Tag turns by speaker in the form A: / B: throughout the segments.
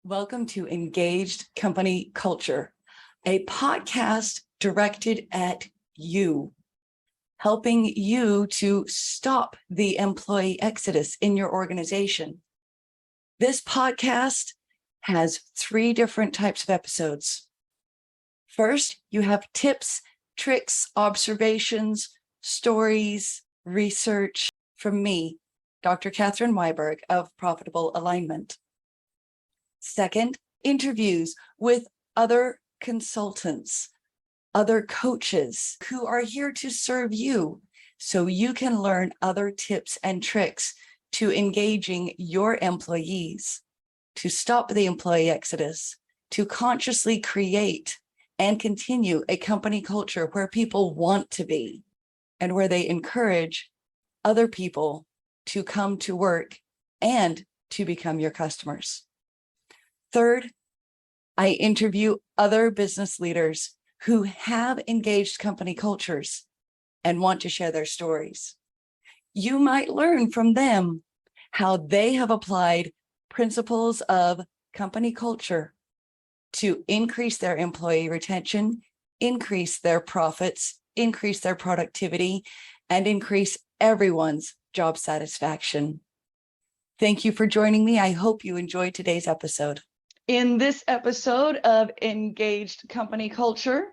A: Welcome to Engaged Company Culture, a podcast directed at you, helping you to stop the employee exodus in your organization. This podcast has 3 different types of episodes. First, you have tips, tricks, observations, stories, research from me, Dr. Catherine Weiberg of Profitable Alignment. Second, interviews with other consultants, other coaches who are here to serve you so you can learn other tips and tricks to engaging your employees, to stop the employee exodus, to consciously create and continue a company culture where people want to be and where they encourage other people to come to work and to become your customers. Third, I interview other business leaders who have engaged company cultures and want to share their stories. You might learn from them how they have applied principles of company culture to increase their employee retention, increase their profits, increase their productivity, and increase everyone's job satisfaction. Thank you for joining me. I hope you enjoyed today's episode. In this episode of Engaged Company Culture,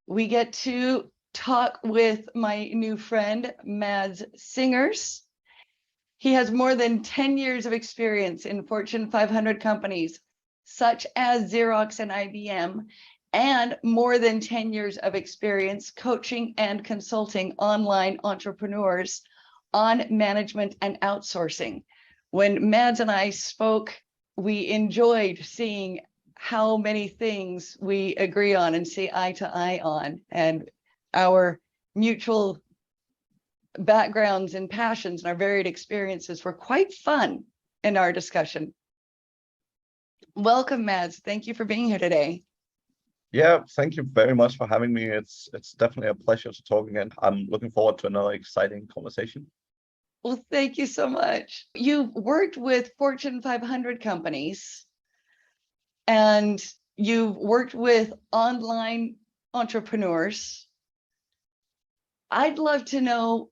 A: we get to talk with my new friend, Mads Singers. He has more than 10 years of experience in Fortune 500 companies, such as Xerox and IBM, and more than 10 years of experience coaching and consulting online entrepreneurs on management and outsourcing. When Mads and I spoke, we enjoyed seeing how many things we agree on and see eye to eye on, and our mutual backgrounds and passions and our varied experiences were quite fun in our discussion. Welcome, Mads. Thank you for being here today.
B: Yeah, thank you very much for having me. It's definitely a pleasure to talk again. I'm looking forward to another exciting conversation.
A: Well, thank you so much. You've worked with Fortune 500 companies and you've worked with online entrepreneurs. I'd love to know,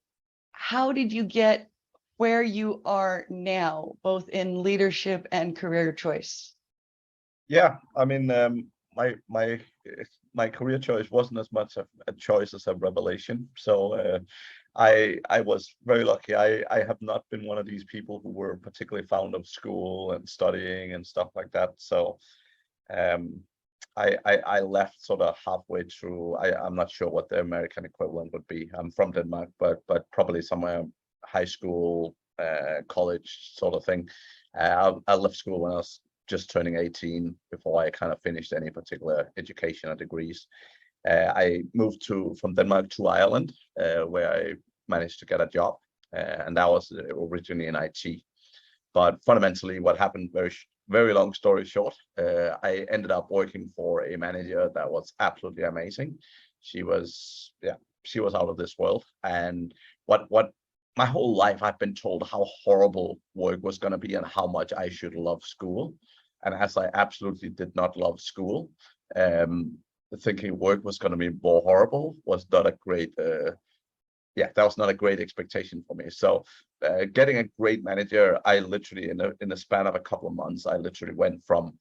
A: how did you get where you are now, both in leadership and career choice?
B: Yeah, I mean, my career choice wasn't as much a choice as a revelation. So I was very lucky. I have not been one of these people who were particularly fond of school and studying and stuff like that. So I left sort of halfway through. I'm not sure what the American equivalent would be. I'm from Denmark, but probably somewhere high school, college sort of thing. I left school when I was just turning 18 before I kind of finished any particular education or degrees. I moved from Denmark to Ireland, where I managed to get a job, and that was originally in IT. But fundamentally, what happened, very long story short, I ended up working for a manager that was absolutely amazing. She was out of this world. And what my whole life I've been told how horrible work was going to be and how much I should love school. And as I absolutely did not love school, thinking work was going to be more horrible was not a great that was not a great expectation for me. So getting a great manager, I literally in the span of a couple of months, I literally went from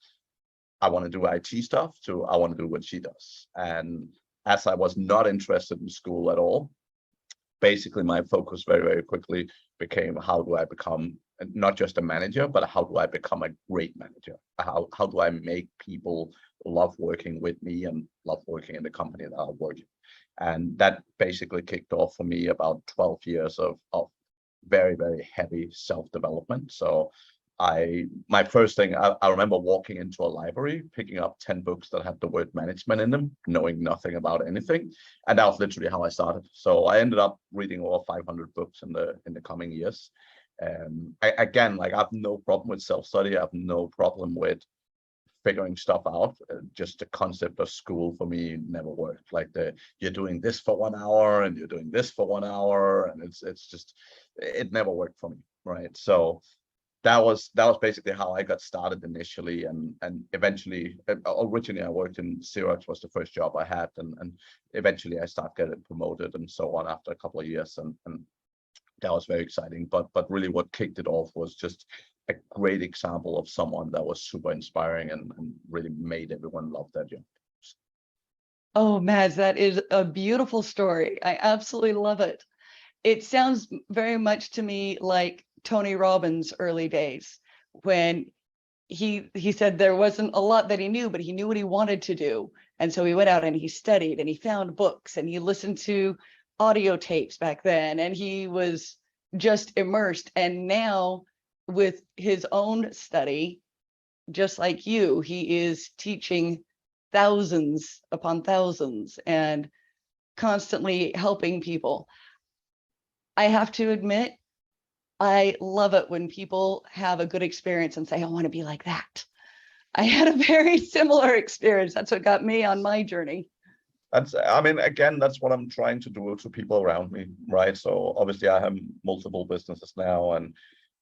B: I want to do IT stuff to I want to do what she does. And as I was not interested in school at all, basically my focus very, very quickly became, how do I become not just a manager, but how do I become a great manager? How do I make people love working with me and love working in the company that I work in? And that basically kicked off for me about 12 years of very, very heavy self-development. So my first thing, I remember walking into a library, picking up 10 books that had the word management in them, knowing nothing about anything. And that was literally how I started. So I ended up reading over 500 books in the coming years. Again, like I have no problem with self-study. I have no problem with figuring stuff out. Just the concept of school for me never worked. Like you're doing this for 1 hour and you're doing this for 1 hour, and it never worked for me, right? So that was basically how I got started initially, and eventually, originally I worked in Xerox, was the first job I had, and eventually I started getting promoted and so on after a couple of years, and that was very exciting. But really, what kicked it off was just a great example of someone that was super inspiring and really made everyone love their job.
A: Oh, Mads, that is a beautiful story. I absolutely love it. It sounds very much to me like Tony Robbins' early days, when he said there wasn't a lot that he knew, but he knew what he wanted to do. And so he went out and he studied and he found books and he listened to audio tapes back then, and he was just immersed. And now with his own study, just like you, he is teaching thousands upon thousands and constantly helping people. I have to admit, I love it when people have a good experience and say, I want to be like that. I had a very similar experience. That's what got me on my journey.
B: I mean, again, that's what I'm trying to do to people around me, right? So obviously I have multiple businesses now and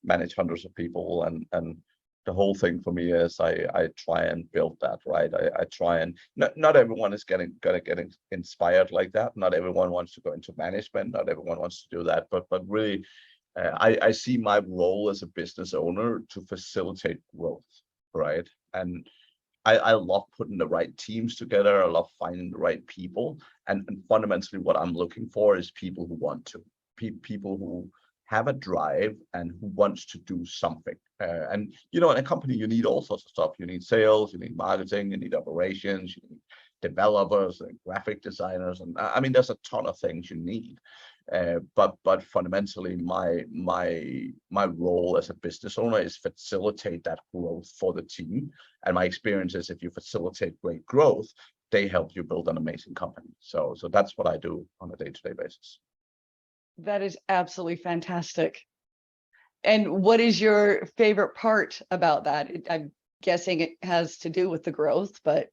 B: manage hundreds of people, and the whole thing for me is I try and build that, right? I try and not everyone is gonna get inspired like that. Not everyone wants to go into management. Not everyone wants to do that. But really, I see my role as a business owner to facilitate growth, right? And I love putting the right teams together. I love finding the right people. And fundamentally, what I'm looking for is people who want to, people who have a drive and who wants to do something. And, you know, in a company, you need all sorts of stuff. You need sales, you need marketing, you need operations, you need developers and graphic designers. And I mean, there's a ton of things you need. But fundamentally, my role as a business owner is facilitate that growth for the team. And my experience is, if you facilitate great growth, they help you build an amazing company. So that's what I do on a day-to-day basis.
A: That is absolutely fantastic. And what is your favorite part about that? I'm guessing it has to do with the growth, but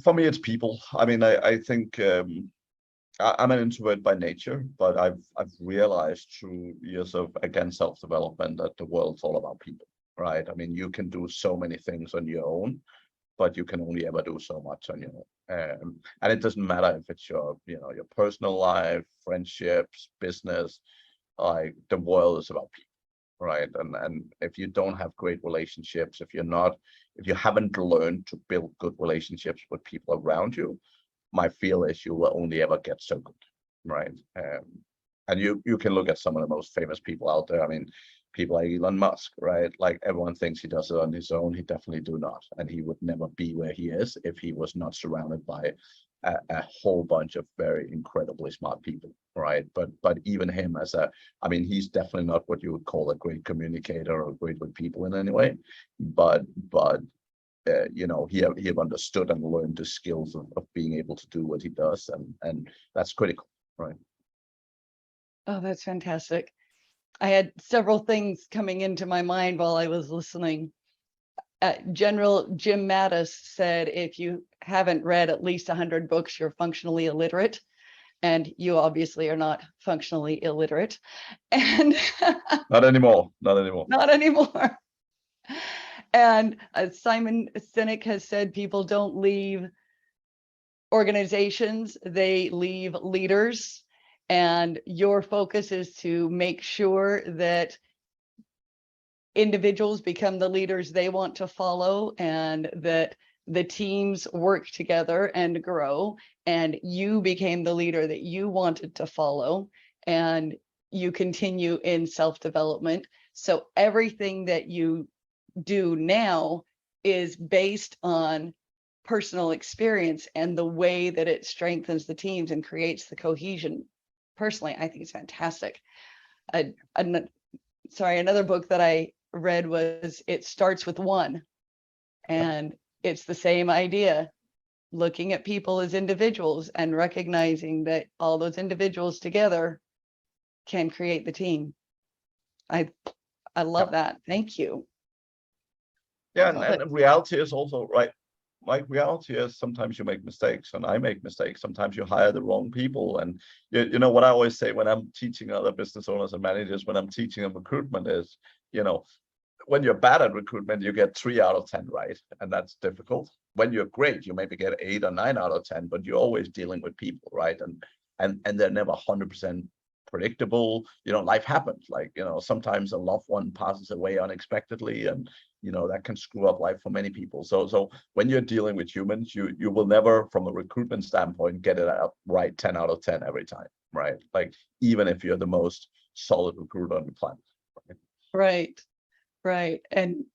B: for me, it's people. I mean, I think I'm an introvert by nature, but I've realized through years of, again, self-development, that the world's all about people, right? I mean, you can do so many things on your own, but you can only ever do so much on your own. And it doesn't matter if it's your, you know, your personal life, friendships, business. Like, the world is about people, right? And if you don't have great relationships, if you haven't learned to build good relationships with people around you, my feel is you will only ever get so good, right? And you can look at some of the most famous people out there. I mean, people like Elon Musk, right? Like, everyone thinks he does it on his own. He definitely do not, and he would never be where he is if he was not surrounded by a whole bunch of very incredibly smart people, right? But even him I mean, he's definitely not what you would call a great communicator or great with people in any way, but you know, he have understood and learned the skills of being able to do what he does, and that's critical, right?
A: oh, that's fantastic. I had several things coming into my mind while I was listening. General Jim Mattis said, if you haven't read at least 100 books, you're functionally illiterate. And you obviously are not functionally illiterate. And
B: Not anymore. Not anymore.
A: not anymore. And Simon Sinek has said, people don't leave organizations, they leave leaders. And your focus is to make sure that individuals become the leaders they want to follow, and that the teams work together and grow, and you became the leader that you wanted to follow, and you continue in self-development. So everything that you do now is based on personal experience and the way that it strengthens the teams and creates the cohesion. Personally, I think it's fantastic. Another book that I read was It Starts with One, and it's the same idea, looking at people as individuals and recognizing that all those individuals together can create the team. I love that. Thank you.
B: Yeah, and reality is also, right, my reality is sometimes you make mistakes, and I make mistakes. Sometimes you hire the wrong people. And you know what I always say when I'm teaching other business owners and managers, when I'm teaching them recruitment is, you know, when you're bad at recruitment, you get 3 out of 10 right, and that's difficult. When you're great, you maybe get 8 or 9 out of 10, but you're always dealing with people, right? And they're never 100% predictable. You know, life happens. Like, you know, sometimes a loved one passes away unexpectedly, and you know that can screw up life for many people. So when you're dealing with humans, you will never, from a recruitment standpoint, get it out right 10 out of 10 every time, right? Like even if you're the most solid recruiter on the planet.
A: Right. Right. And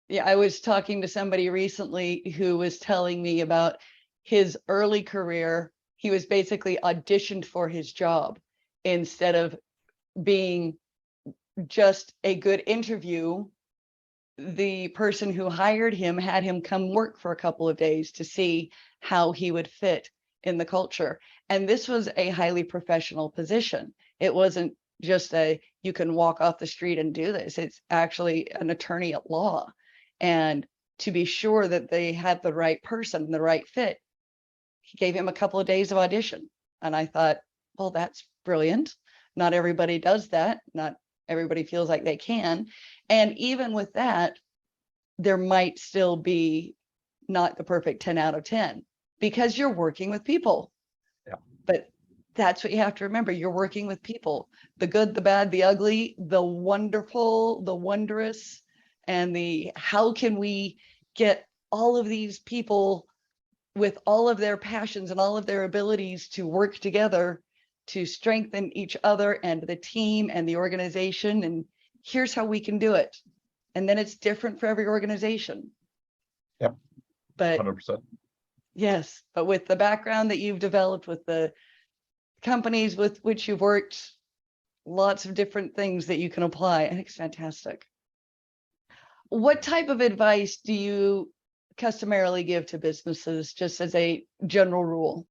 A: yeah, I was talking to somebody recently who was telling me about his early career. He was basically auditioned for his job instead of being just a good interview. The person who hired him had him come work for a couple of days to see how he would fit in the culture. And this was a highly professional position. It wasn't just a, you can walk off the street and do this. It's actually an attorney at law. And to be sure that they had the right person, the right fit, he gave him a couple of days of audition. And I thought, well, that's brilliant. Not everybody does that. Not everybody feels like they can. And even with that, there might still be not the perfect 10 out of 10 because you're working with people.
B: Yeah.
A: But that's what you have to remember. You're working with people, the good, the bad, the ugly, the wonderful, the wondrous, and the how can we get all of these people with all of their passions and all of their abilities to work together to strengthen each other and the team and the organization. And here's how we can do it. And then it's different for every organization.
B: Yep.
A: But
B: 100%.
A: yes, but with the background that you've developed, with the companies with which you've worked, lots of different things that you can apply. I think it's fantastic. What type of advice do you customarily give to businesses, just as a general rule?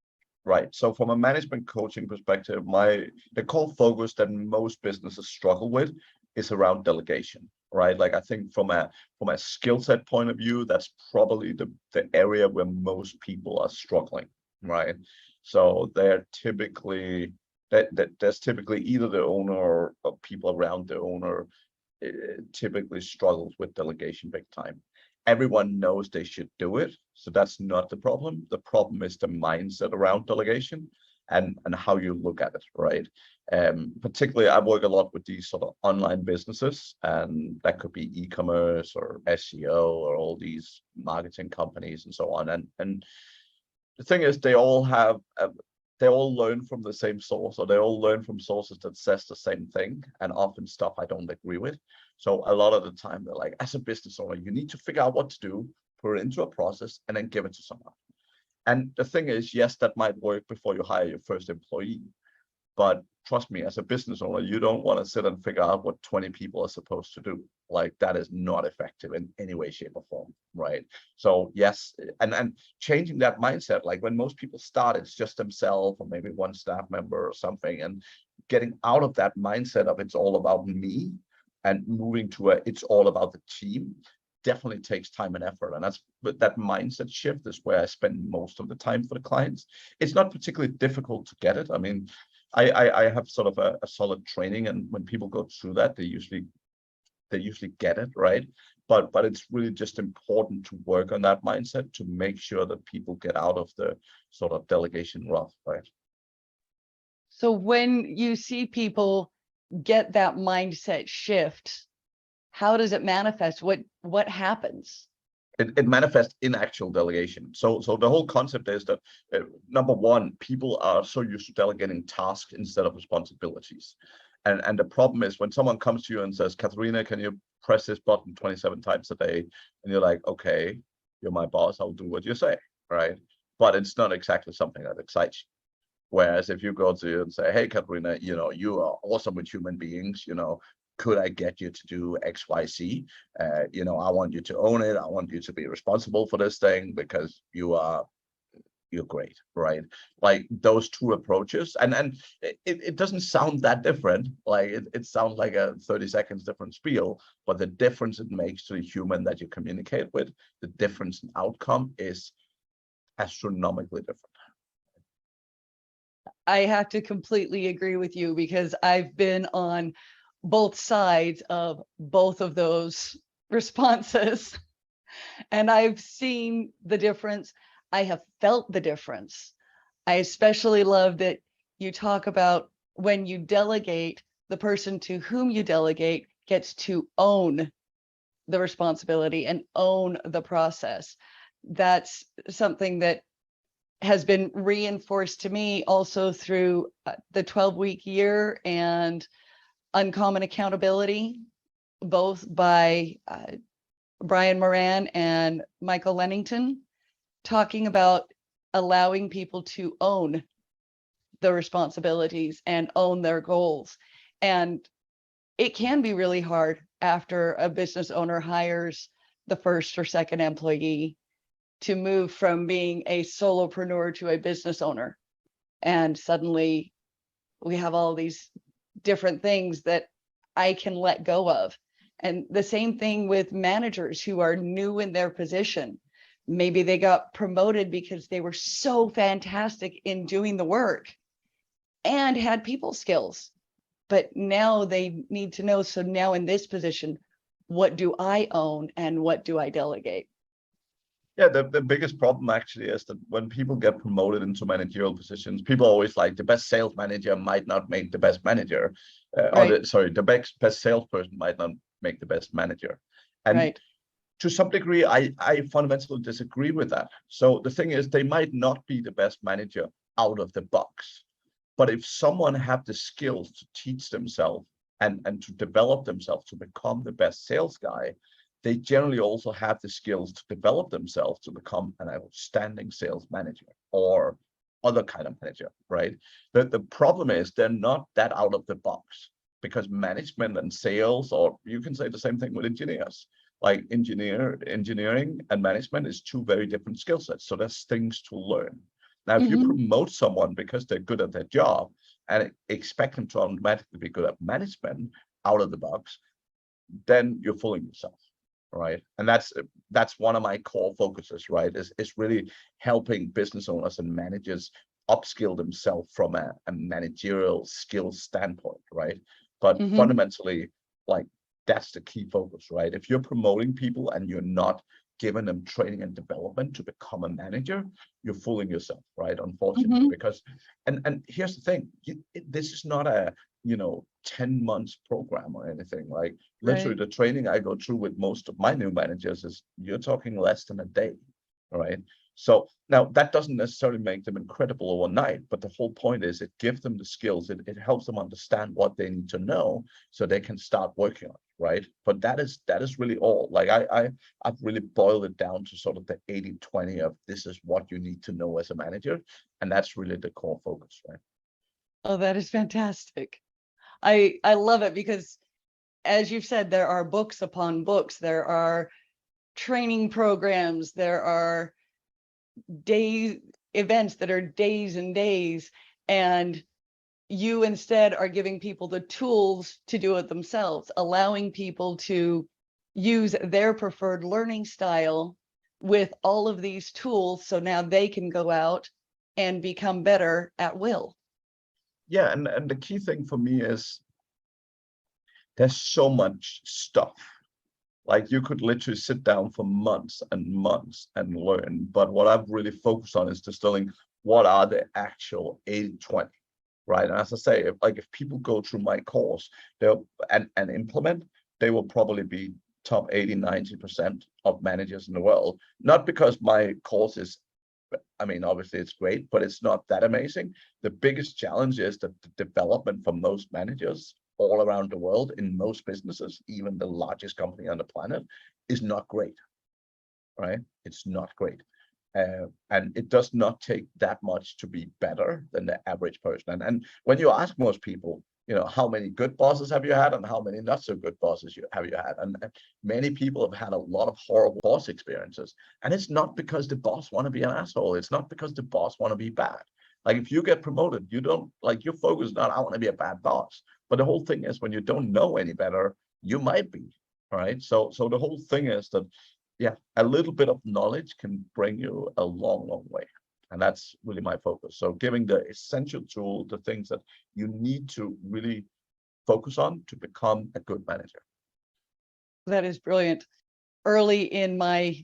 B: Right. So from a management coaching perspective, the core focus that most businesses struggle with is around delegation, right? Like I think from a skill set point of view, that's probably the area where most people are struggling, right? So they're typically there's typically either the owner or people around the owner typically struggles with delegation big time. Everyone knows they should do it, so that's not the problem. The problem is the mindset around delegation and how you look at it, right? Particularly, I work a lot with these sort of online businesses, and that could be e-commerce or SEO or all these marketing companies and so on. And the thing is, they all learn from the same source, or they all learn from sources that says the same thing, and often stuff I don't agree with. So a lot of the time they're like, as a business owner, you need to figure out what to do, put it into a process, and then give it to someone. And the thing is, yes, that might work before you hire your first employee. But trust me, as a business owner, you don't want to sit and figure out what 20 people are supposed to do. Like that is not effective in any way, shape, or form, right? So yes, and changing that mindset, like when most people start, it's just themselves or maybe one staff member or something, and getting out of that mindset of it's all about me and moving to it's all about the team definitely takes time and effort. And that mindset shift is where I spend most of the time for the clients. It's not particularly difficult to get it. I mean, I have sort of a solid training, and when people go through that, they usually get it, right? But it's really just important to work on that mindset to make sure that people get out of the sort of delegation rut, right?
A: So when you see people get that mindset shift, how does it manifest? What happens?
B: It manifests in actual delegation. So the whole concept is that number one, people are so used to delegating tasks instead of responsibilities. And the problem is when someone comes to you and says, Katharina, can you press this button 27 times a day? And you're like, okay, you're my boss, I'll do what you say, right? But it's not exactly something that excites you. Whereas if you go to you and say, hey, Katharina, you are awesome with human beings, could I get you to do X, Y, Z? I want you to own it. I want you to be responsible for this thing because you are you're great, right? Like those two approaches, and it doesn't sound that different. Like it sounds like a 30 seconds different spiel, but the difference it makes to the human that you communicate with, the difference in outcome is astronomically different.
A: I have to completely agree with you because I've been on both sides of both of those responses and I've seen the difference. I have felt the difference. I especially love that you talk about when you delegate, the person to whom you delegate gets to own the responsibility and own the process. That's something that has been reinforced to me also through the 12-week year and Uncommon Accountability, both by Brian Moran and Michael Lennington, talking about allowing people to own the responsibilities and own their goals. And it can be really hard after a business owner hires the first or second employee to move from being a solopreneur to a business owner. And suddenly we have all these different things that I can let go of. And the same thing with managers who are new in their position. Maybe they got promoted because they were so fantastic in doing the work and had people skills. But now they need to know, so now in this position, what do I own and what do I delegate?
B: Yeah, the biggest problem actually is that when people get promoted into managerial positions, people always like the best sales manager might not make the best manager,
A: Right.
B: the best salesperson might not make the best manager. And
A: Right.
B: to some degree, I fundamentally disagree with that. So the thing is, they might not be the best manager out of the box, but if someone have the skills to teach themselves and to develop themselves to become the best sales guy, they generally also have the skills to develop themselves to become an outstanding sales manager or other kind of manager, right? The problem is they're not that out of the box, because management and sales, or you can say the same thing with engineers, like engineering and management is two very different skill sets. So there's things to learn. Now, if you promote someone because they're good at their job and expect them to automatically be good at management out of the box, then you're fooling yourself, right? And that's one of my core focuses, right? Is really helping business owners and managers upskill themselves from a managerial skills standpoint, right? But fundamentally, like that's the key focus, right? If you're promoting people and you're not giving them training and development to become a manager, you're fooling yourself, right? Unfortunately, because and here's the thing, this is not a 10 months program or anything. Like literally the training I go through with most of my new managers is you're talking less than a day, right? So now that doesn't necessarily make them incredible overnight, but the whole point is it gives them the skills. It helps them understand what they need to know so they can start working on it, right? But that is really all. Like I've really boiled it down to sort of the 80-20 of this is what you need to know as a manager. And that's really the core focus, right?
A: Oh, that is fantastic. I love it because, as you've said, there are books upon books. There are training programs. There are events that are days and days. And you instead are giving people the tools to do it themselves, allowing people to use their preferred learning style with all of these tools. So now they can go out and become better at will.
B: Yeah, and the key thing for me is there's so much stuff. Like you could literally sit down for months and months and learn. But what I've really focused on is distilling what are the actual 80-20, right? And as I say, if people go through my course, they'll and implement, they will probably be top 80-90% of managers in the world. Not because my course is, I mean, obviously it's great, but it's not that amazing. The biggest challenge is that the development from those managers all around the world in most businesses, even the largest company on the planet, is not great, right? It's not great. And it does not take that much to be better than the average person. And when you ask most people, how many good bosses have you had and how many not so good bosses have you had? And many people have had a lot of horrible boss experiences. And it's not because the boss want to be an asshole. It's not because the boss want to be bad. Like if you get promoted, you don't like your focus not, I want to be a bad boss. But the whole thing is when you don't know any better, you might be. Right. So the whole thing is that, yeah, a little bit of knowledge can bring you a long, long way. And that's really my focus. So giving the essential tool, the things that you need to really focus on to become a good manager.
C: That is brilliant. Early in my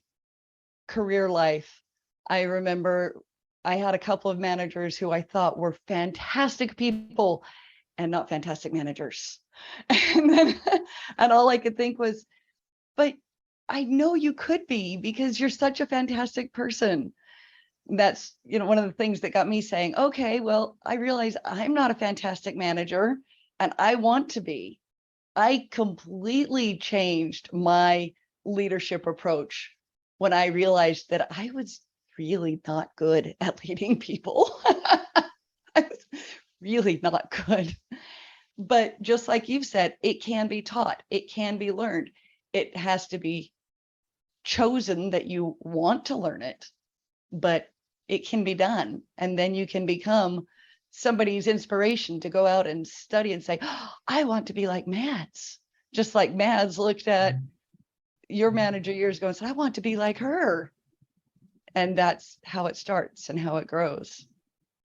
C: career life, I remember I had a couple of managers who I thought were fantastic people and not fantastic managers. And all I could think was, but I know you could be because you're such a fantastic person. That's, one of the things that got me saying, okay, well, I realize I'm not a fantastic manager and I want to be. I completely changed my leadership approach when I realized that I was really not good at leading people. I was really not good. But just like you've said, it can be taught, it can be learned. It has to be chosen that you want to learn it, but it can be done. And then you can become somebody's inspiration to go out and study and say, oh, I want to be like Mads. Just like Mads looked at your manager years ago and said, I want to be like her. And that's how it starts and how it grows.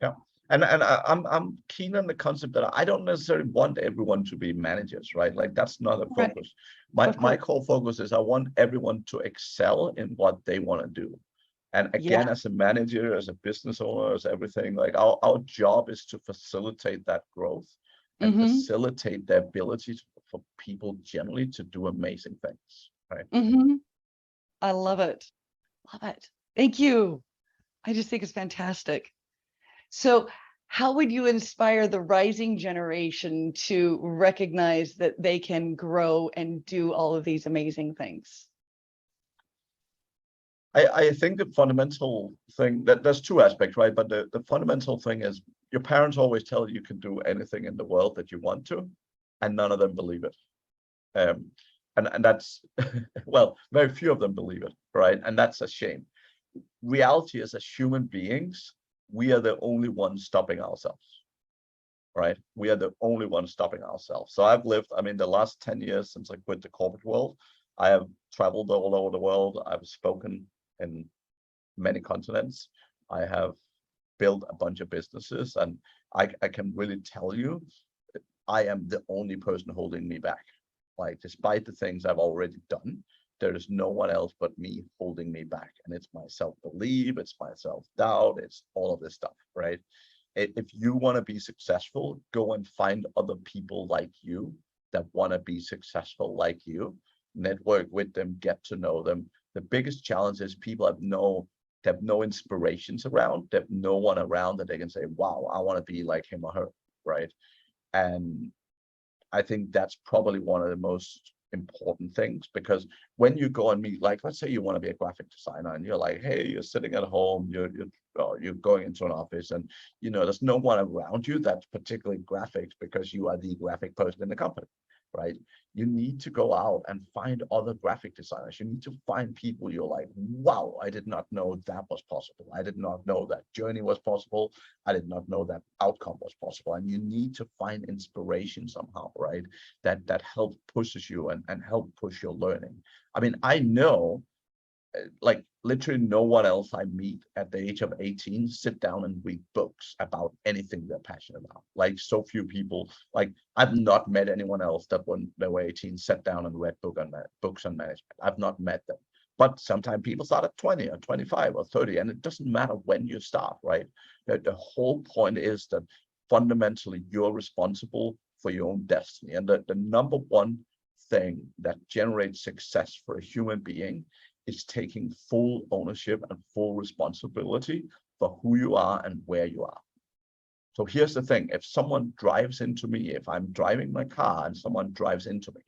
B: Yeah. And I'm keen on the concept that I don't necessarily want everyone to be managers, right? Like that's not a focus. My core focus is I want everyone to excel in what they want to do. And again, as a manager, as a business owner, as everything, like our job is to facilitate that growth and facilitate the ability for people generally to do amazing things, right?
C: I love it. Love it. Thank you. I just think it's fantastic. So how would you inspire the rising generation to recognize that they can grow and do all of these amazing things?
B: I think the fundamental thing that there's two aspects, right? But the fundamental thing is your parents always tell you can do anything in the world that you want to, and none of them believe it. And that's well, very few of them believe it, right? And that's a shame. Reality is, as human beings, we are the only ones stopping ourselves, right? We are the only ones stopping ourselves. So I've lived, the last 10 years since I quit the corporate world, I have traveled all over the world. I've spoken in many continents. I have built a bunch of businesses, and I can really tell you, I am the only person holding me back. Like, despite the things I've already done, there is no one else but me holding me back. And it's my self-belief, it's my self-doubt, it's all of this stuff, right? If you want to be successful, go and find other people like you that want to be successful like you, network with them, get to know them. The biggest challenge is people have no inspirations around, they have no one around that they can say, wow, I want to be like him or her, right? And I think that's probably one of the most important things, because when you go and meet, like, let's say you want to be a graphic designer and you're like, hey, you're sitting at home, you're going into an office, and there's no one around you that's particularly graphic because you are the graphic person in the company, right? You need to go out and find other graphic designers. You need to find people you're like, wow, I did not know that was possible. I did not know that journey was possible. I did not know that outcome was possible. And you need to find inspiration somehow, right? That help pushes you and help push your learning. I know, like, literally no one else I meet at the age of 18 sit down and read books about anything they're passionate about. Like, so few people, like, I've not met anyone else that when they were 18 sat down and read books on management. I've not met them. But sometimes people start at 20 or 25 or 30, and it doesn't matter when you start, right? The whole point is that fundamentally you're responsible for your own destiny. And the number one thing that generates success for a human being is taking full ownership and full responsibility for who you are and where you are. So here's the thing. If someone drives into me, if I'm driving my car and someone drives into me,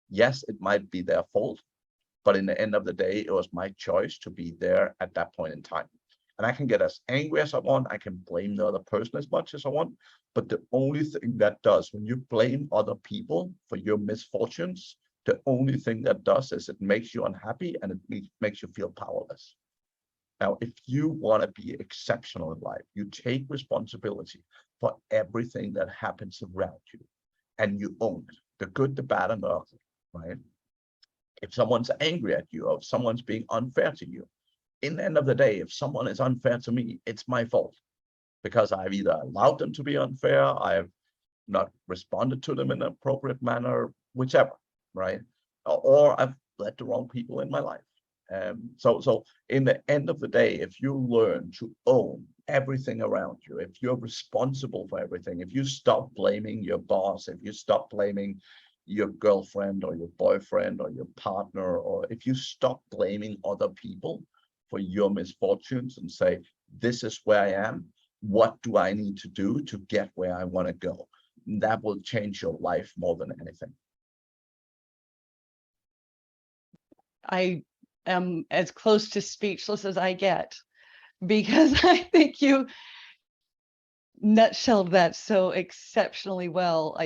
B: yes, it might be their fault, but in the end of the day, it was my choice to be there at that point in time. And I can get as angry as I want. I can blame the other person as much as I want. But the only thing that does, when you blame other people for your misfortunes, the only thing that does is it makes you unhappy and it makes you feel powerless. Now, if you want to be exceptional in life, you take responsibility for everything that happens around you and you own it, the good, the bad, and the ugly, right? If someone's angry at you or if someone's being unfair to you, in the end of the day, if someone is unfair to me, it's my fault because I've either allowed them to be unfair, I've not responded to them in an appropriate manner, whichever, right? Or I've let the wrong people in my life. So in the end of the day, if you learn to own everything around you, if you're responsible for everything, if you stop blaming your boss, if you stop blaming your girlfriend or your boyfriend or your partner, or if you stop blaming other people for your misfortunes and say, this is where I am, what do I need to do to get where I want to go? That will change your life more than anything.
C: I am as close to speechless as I get, because I think you nutshelled that so exceptionally well.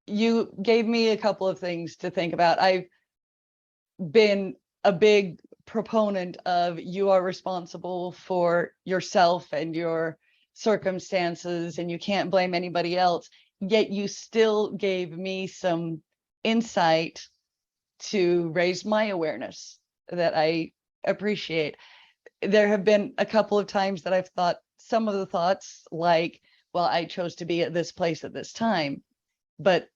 C: You gave me a couple of things to think about. I've been a big proponent of you are responsible for yourself and your circumstances and you can't blame anybody else, yet you still gave me some insight to raise my awareness that I appreciate. There have been a couple of times that I've thought some of the thoughts like, well, I chose to be at this place at this time, but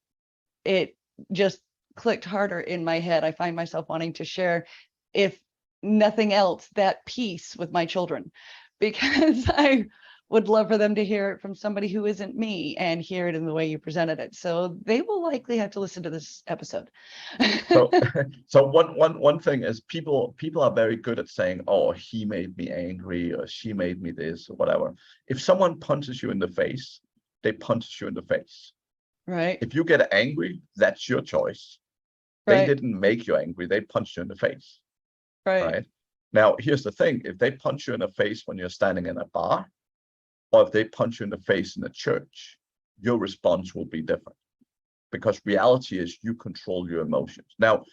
C: it just clicked harder in my head. I find myself wanting to share, if nothing else, that piece with my children, because I would love for them to hear it from somebody who isn't me and hear it in the way you presented it. So they will likely have to listen to this episode.
B: So one thing is people are very good at saying, oh, he made me angry or she made me this or whatever. If someone punches you in the face, they punch you in the face.
C: Right.
B: If you get angry, that's your choice. They didn't make you angry, they punched you in the face. Right. Now, here's the thing, if they punch you in the face when you're standing in a bar, or if they punch you in the face in a church, your response will be different. Because reality is you control your emotions. Now,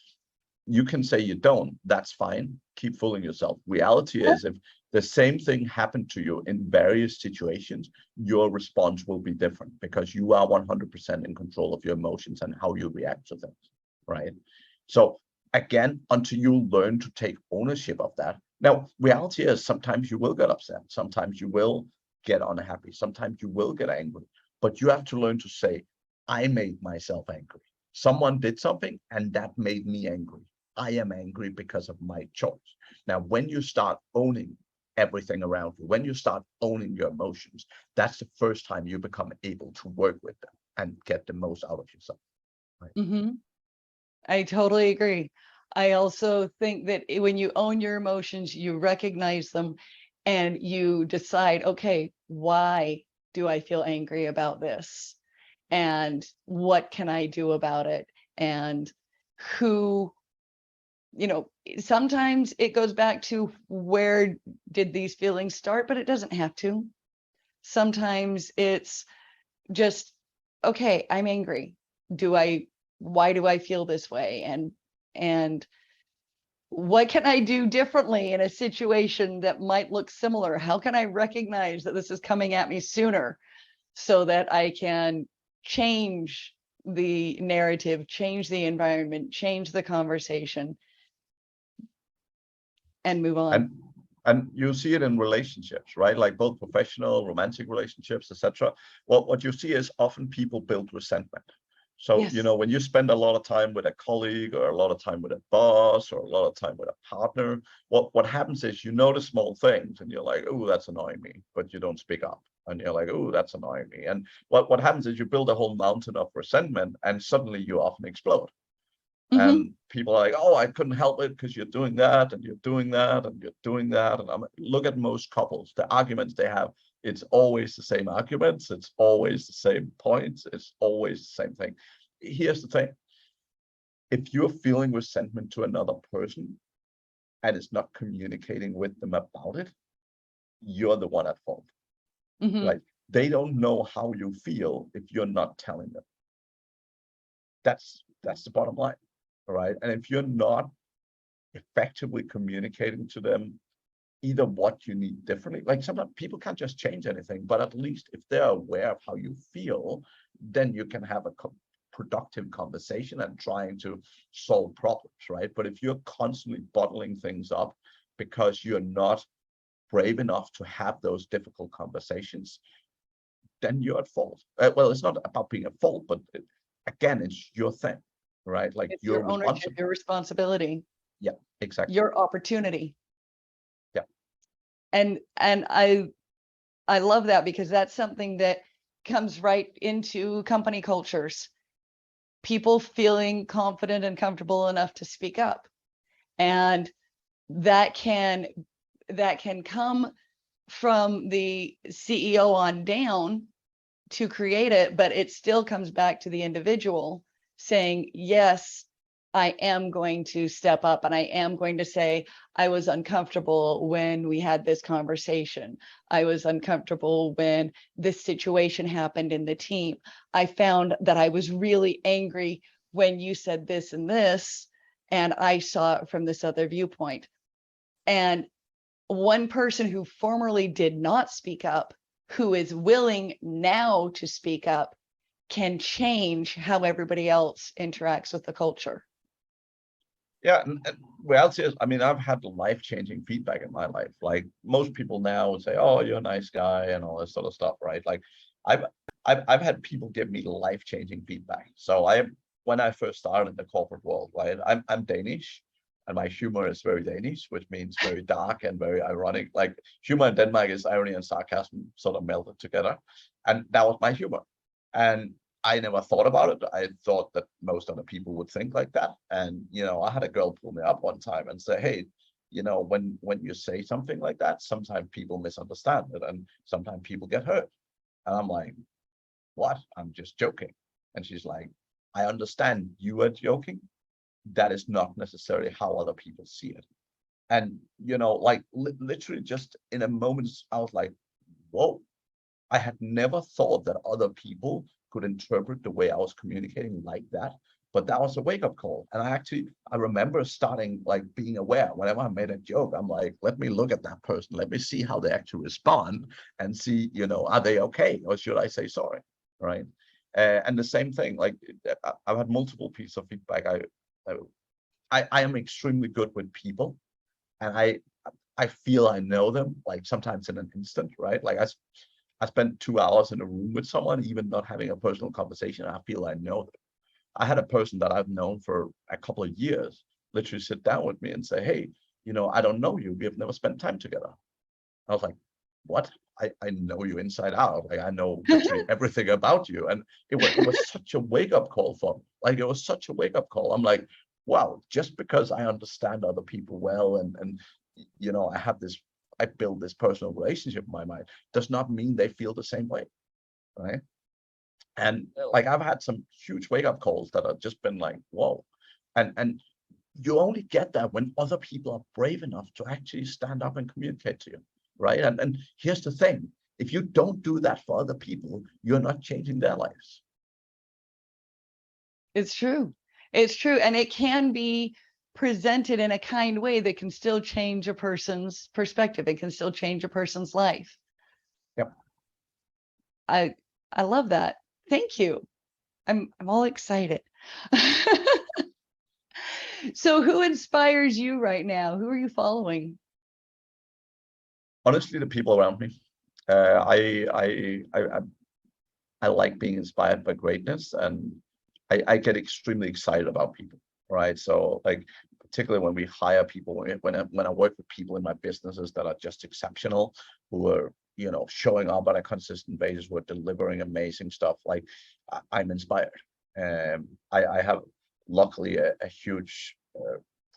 B: you can say you don't, that's fine. Keep fooling yourself. Reality is if the same thing happened to you in various situations, your response will be different because you are 100% in control of your emotions and how you react to things, right? So again, until you learn to take ownership of that. Now, reality is sometimes you will get upset. Sometimes you will get unhappy. Sometimes you will get angry, but you have to learn to say, I made myself angry. Someone did something and that made me angry. I am angry because of my choice. Now, when you start owning everything around you, when you start owning your emotions, that's the first time you become able to work with them and get the most out of yourself. Right?
C: Mm-hmm. I totally agree. I also think that when you own your emotions, you recognize them and you decide, okay, why do I feel angry about this? And what can I do about it? And who, sometimes it goes back to where did these feelings start, but it doesn't have to. Sometimes it's just, okay, I'm angry. Why do I feel this way? And what can I do differently in a situation that might look similar? How can I recognize that this is coming at me sooner so that I can change the narrative, change the environment, change the conversation, and move on?
B: And you see it in relationships, right? Like both professional, romantic relationships, etc. What you see is often people build resentment. So,
C: Yes.
B: when you spend a lot of time with a colleague or a lot of time with a boss or a lot of time with a partner, what happens is you notice small things and you're like, oh, that's annoying me, but you don't speak up. And you're like, oh, that's annoying me. And what happens is you build a whole mountain of resentment and suddenly you often explode.
C: Mm-hmm.
B: And people are like, oh, I couldn't help it because you're doing that and you're doing that and you're doing that. And look at most couples, the arguments they have, it's always the same arguments. It's always the same points. It's always the same thing. Here's the thing. If you're feeling resentment to another person and it's not communicating with them about it, you're the one at fault.
C: Mhm.
B: Like, they don't know how you feel if you're not telling them. That's the bottom line, right? And if you're not effectively communicating to them either what you need differently, like sometimes people can't just change anything, but at least if they're aware of how you feel, then you can have a productive conversation and trying to solve problems, right? But if you're constantly bottling things up because you're not brave enough to have those difficult conversations, then you're at fault. Well, it's not about being at fault, but again, it's your thing, right? Like,
C: It's
B: you're
C: your ownership,
B: responsible.
C: your responsibility,
B: Yeah, exactly.
C: your opportunity.
B: Yeah.
C: And I love that, because that's something that comes right into company cultures. People feeling confident and comfortable enough to speak up. And that can come from the CEO on down to create it, but it still comes back to the individual saying, yes, I am going to step up, and I am going to say, I was uncomfortable when we had this conversation. I was uncomfortable when this situation happened in the team. I found that I was really angry when you said this and this, and I saw it from this other viewpoint. And one person who formerly did not speak up, who is willing now to speak up, can change how everybody else interacts with the culture.
B: Yeah, and reality is, I mean, I've had life-changing feedback in my life. Like, most people now would say, "Oh, you're a nice guy," and all this sort of stuff, right? Like, I've I've had people give me life-changing feedback. So when I first started in the corporate world, right? I'm Danish, and my humor is very Danish, which means very dark and very ironic. Like, humor in Denmark is irony and sarcasm sort of melded together, and that was my humor. And I never thought about it. I thought that most other people would think like that. And, I had a girl pull me up one time and say, "Hey, when you say something like that, sometimes people misunderstand it, and sometimes people get hurt." And I'm like, "What? I'm just joking." And she's like, "I understand you are joking. That is not necessarily how other people see it." And, like, literally just in a moment, I was like, whoa. I had never thought that other people could interpret the way I was communicating like that, but that was a wake-up call. And I remember starting, like, being aware. Whenever I made a joke, I'm like, let me look at that person, let me see how they actually respond, and see, are they okay, or should I say sorry, right? And the same thing, like, I've had multiple pieces of feedback. I am extremely good with people, and I feel I know them, like, sometimes in an instant, right? Like, I spent 2 hours in a room with someone, even not having a personal conversation, and I feel I know them. I had a person that I've known for a couple of years literally sit down with me and say, "Hey, I don't know you. We have never spent time together." I was like, "What? I know you inside out. Like, I know literally everything about you." And it was such a wake-up call for me. Like, it was such a wake-up call. I'm like, wow, just because I understand other people well, and I build this personal relationship in my mind, does not mean they feel the same way, right? And, like, I've had some huge wake-up calls that have just been like, whoa. And you only get that when other people are brave enough to actually stand up and communicate to you, right? And here's the thing: if you don't do that for other people, you're not changing their lives.
C: It's true. It's true. And it can be presented in a kind way that can still change a person's perspective. It can still change a person's life.
B: Yep.
C: I love that. Thank you. I'm all excited. So who inspires you right now? Who are you following?
B: Honestly, the people around me. I like being inspired by greatness, and I get extremely excited about people, right? So, like, particularly when we hire people, when I work with people in my businesses that are just exceptional, who are, showing up on a consistent basis, who are delivering amazing stuff, like, I'm inspired. I have, luckily, a huge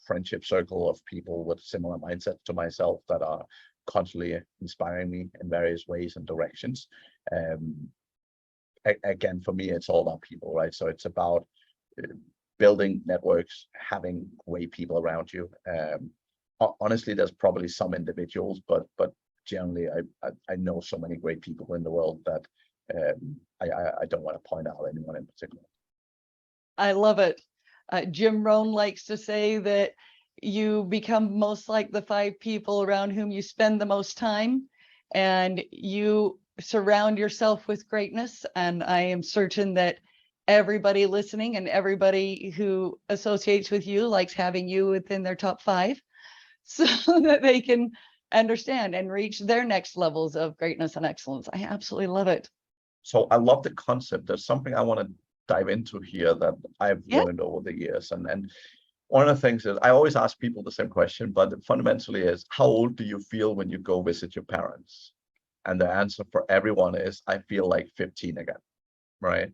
B: friendship circle of people with similar mindsets to myself that are constantly inspiring me in various ways and directions. Um, Again, for me, it's all about people, right? So it's about building networks, having great people around you. Honestly, there's probably some individuals, but generally, I know so many great people in the world that I don't want to point out anyone in particular.
C: I love it. Jim Rohn likes to say that you become most like the 5 people around whom you spend the most time, and you surround yourself with greatness. And I am certain that everybody listening and everybody who associates with you likes having you within their top 5 so that they can understand and reach their next levels of greatness and excellence. I absolutely love it.
B: So I love the concept. There's something I want to dive into here that I've
C: Yeah.
B: learned over the years. And one of the things is I always ask people the same question, but fundamentally is, how old do you feel when you go visit your parents? And the answer for everyone is, I feel like 15 again, right?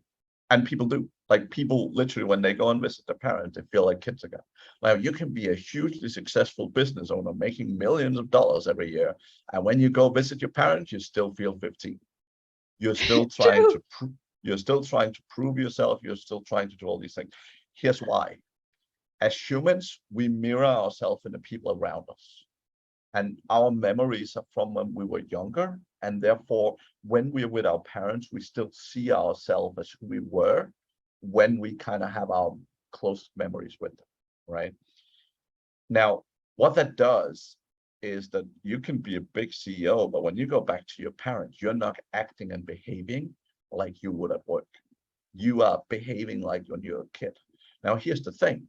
B: And people do. Like, people literally, when they go and visit their parents, they feel like kids again. Now, you can be a hugely successful business owner making millions of dollars every year, and when you go visit your parents, you still feel 15. You're still trying to prove yourself. You're still trying to do all these things. Here's why. As humans, we mirror ourselves in the people around us. And our memories are from when we were younger. And therefore, when we're with our parents, we still see ourselves as who we were when we kind of have our close memories with them, right? Now, what that does is that you can be a big CEO, but when you go back to your parents, you're not acting and behaving like you would at work. You are behaving like when you're a kid. Now, here's the thing.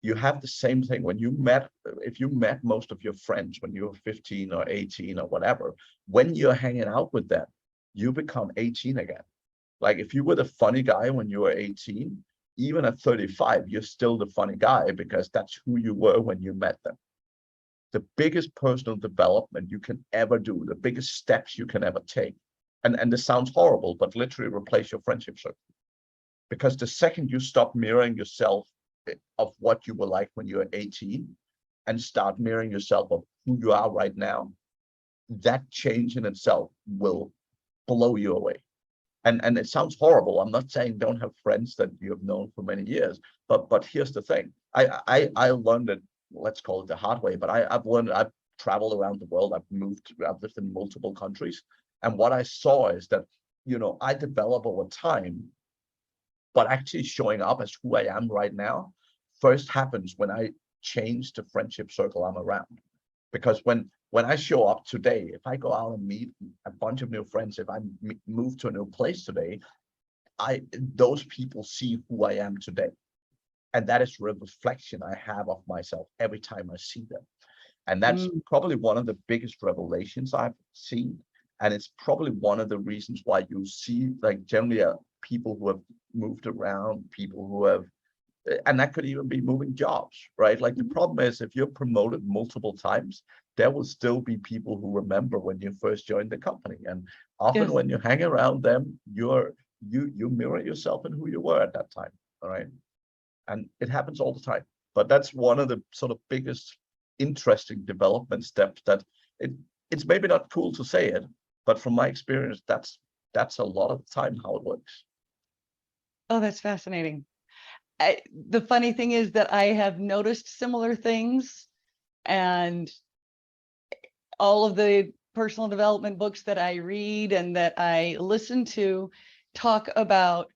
B: You have the same thing when you met, if you met most of your friends when you were 15 or 18 or whatever, when you're hanging out with them, you become 18 again. Like, if you were the funny guy when you were 18, even at 35, you're still the funny guy because that's who you were when you met them. The biggest personal development you can ever do, the biggest steps you can ever take. And this sounds horrible, but literally replace your friendship circle. Because the second you stop mirroring yourself of what you were like when you were 18 and start mirroring yourself of who you are right now, that change in itself will blow you away. And it sounds horrible. I'm not saying don't have friends that you have known for many years, but here's the thing. I learned it, let's call it the hard way, but I've traveled around the world. I've lived in multiple countries. And what I saw is that, I develop over time, but actually showing up as who I am right now first happens when I change the friendship circle I'm around. Because when I show up today, if I go out and meet a bunch of new friends, if I move to a new place today, those people see who I am today. And that is a reflection I have of myself every time I see them. And that's probably one of the biggest revelations I've seen. And it's probably one of the reasons why you see, like, generally people who have moved around, people who have, and that could even be moving jobs, right? Like, the problem is, if you're promoted multiple times, there will still be people who remember when you first joined the company. And often when you hang around them, you mirror yourself in who you were at that time. All right. And it happens all the time. But that's one of the sort of biggest interesting development steps that it's maybe not cool to say it, but from my experience, that's a lot of the time how it works.
C: Oh, that's fascinating. The funny thing is that I have noticed similar things, and all of the personal development books that I read and that I listen to talk about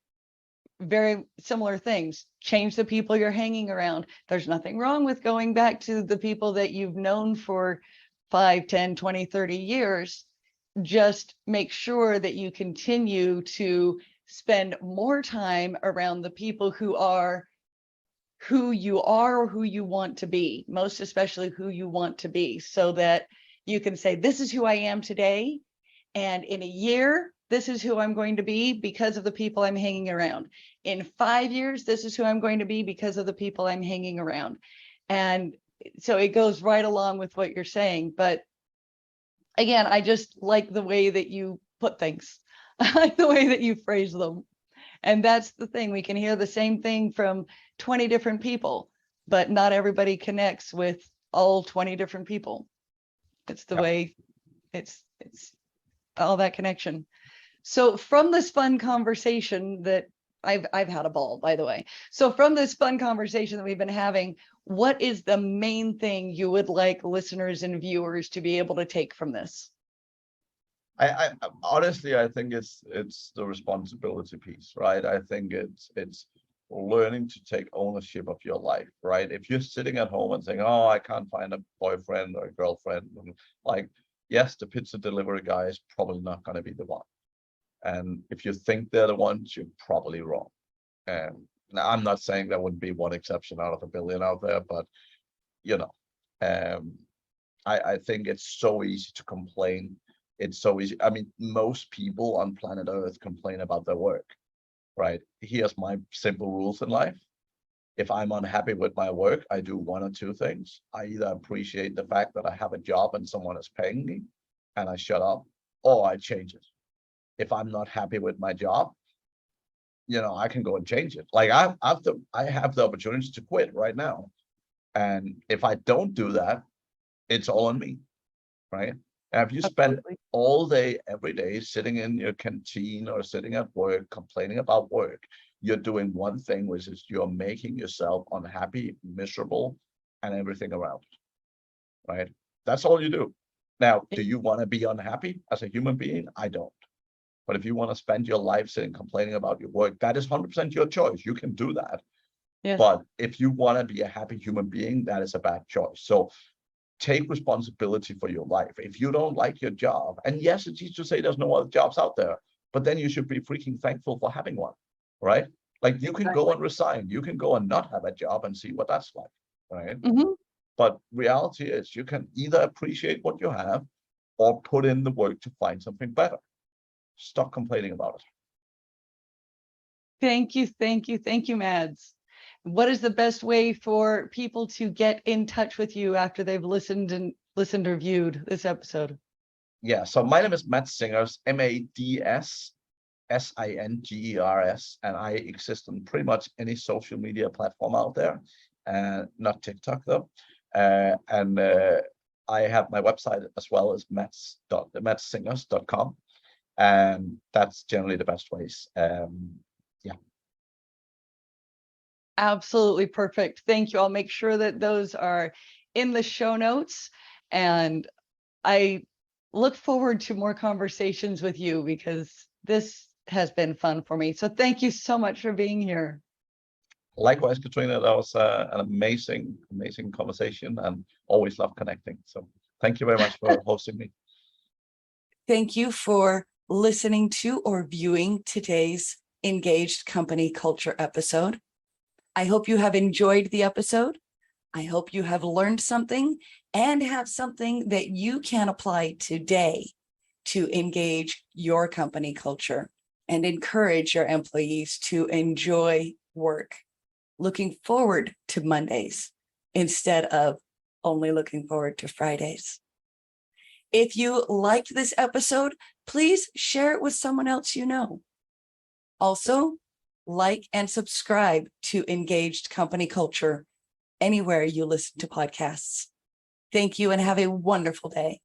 C: very similar things. Change the people you're hanging around. There's nothing wrong with going back to the people that you've known for 5, 10, 20, 30 years. Just make sure that you continue to spend more time around the people who are who you are or who you want to be, most especially who you want to be, so that you can say, this is who I am today. And in a year, this is who I'm going to be because of the people I'm hanging around. In 5 years, this is who I'm going to be because of the people I'm hanging around. And so it goes right along with what you're saying. But again, I just like the way that you put things. I like the way that you phrase them. And that's the thing. We can hear the same thing from 20 different people, but not everybody connects with all 20 different people. It's the way it's all that connection. So from this fun conversation that I've had a ball, by the way. So from this fun conversation that we've been having, what is the main thing you would like listeners and viewers to be able to take from this?
B: I honestly, I think it's the responsibility piece, right? I think it's learning to take ownership of your life, right? If you're sitting at home and saying, "Oh, I can't find a boyfriend or a girlfriend," and like, yes, the pizza delivery guy is probably not going to be the one. And if you think they're the ones, you're probably wrong. And now I'm not saying there wouldn't be one exception out of a billion out there, but you know, um, I think it's so easy to complain. It's so easy. I mean, most people on planet Earth complain about their work, right? Here's my simple rules in life. If I'm unhappy with my work, I do one or two things. I either appreciate the fact that I have a job and someone is paying me, and I shut up, or I change it. If I'm not happy with my job, I can go and change it. Like I have the opportunity to quit right now. And if I don't do that, it's all on me, right? And if you spend
C: Absolutely.
B: all day, every day, sitting in your canteen or sitting at work, complaining about work, you're doing one thing, which is you're making yourself unhappy, miserable, and everything around, right? That's all you do. Now, do you want to be unhappy as a human being? I don't. But if you want to spend your life sitting complaining about your work, that is 100% your choice. You can do that.
C: Yes.
B: But if you want to be a happy human being, that is a bad choice. So take responsibility for your life. If you don't like your job, and yes, it's easy to say there's no other jobs out there, but then you should be freaking thankful for having one, right? Like you can go and resign, you can go and not have a job and see what that's like, right?
C: Mhm.
B: But reality is you can either appreciate what you have or put in the work to find something better. Stop complaining about it.
C: Thank you, thank you, thank you, Mads. What is the best way for people to get in touch with you after they've listened or viewed this episode?
B: Yeah, so my name is Mads Singers, Mads Singers, and I exist on pretty much any social media platform out there, not TikTok though. And I have my website as well as madssingers.com, and that's generally the best ways. Yeah.
C: Absolutely perfect. Thank you. I'll make sure that those are in the show notes. And I look forward to more conversations with you because this has been fun for me. So thank you so much for being here.
B: Likewise, Katrina, that was an amazing, amazing conversation, and always love connecting. So thank you very much for hosting me.
A: Thank you for listening to or viewing today's Engaged Company Culture episode. I hope you have enjoyed the episode. I hope you have learned something and have something that you can apply today to engage your company culture and encourage your employees to enjoy work, looking forward to Mondays instead of only looking forward to Fridays. If you liked this episode, please share it with someone else you know. Also, like and subscribe to Engaged Company Culture anywhere you listen to podcasts. Thank you and have a wonderful day.